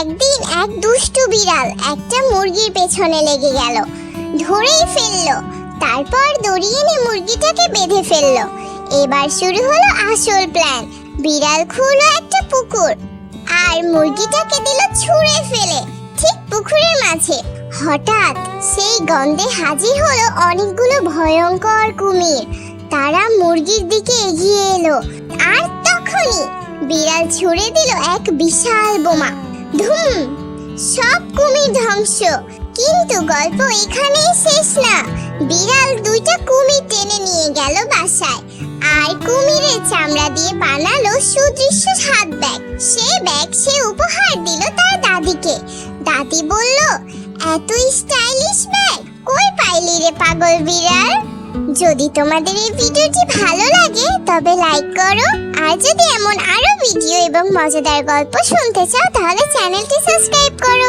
একদিন এক দুষ্টু বিড়াল একটা মুরগির পেছনে লেগে গেল, ধরেই ফেললো। তারপর দড়ি এনে মুরগিটাকে বেঁধে ফেললো। এবার শুরু হলো আসল প্ল্যান। বিড়াল খুঁড়লো একটা পুকুর আর মুরগিটাকে দিল ছুঁড়ে ফেলে ঠিক পুকুরের মাঝে। হঠাৎ সেই গন্ধে হাজির হলো অনেকগুলো ভয়ঙ্কর কুমির। তারা মুরগির দিকে এগিয়ে এলো, আর তখনই বিড়াল ছুঁড়ে দিল এক বিশাল বোমা। ধুম! সব কুমির ধ্বংস। কিন্তু গল্প এখানেই শেষ না। বিড়াল দুইটা কুমির টেনে নিয়ে গেল বাসায়, আর কুমিরের চামড়া দিয়ে বানালো সুদৃশ্য হাত ব্যাগ। সে ব্যাগ সে উপহার দিল তার দাদিকে। দাদি বলল, এত স্টাইলিশ ব্যাগ কই পাইলি রে পাগল বিড়াল? যদি তোমাদের এই ভিডিওটি ভালো লাগে তবে লাইক করো, আর যদি এমন আরো ভিডিও এবং মজাদার গল্প শুনতে চাও তাহলে চ্যানেলটি সাবস্ক্রাইব করো।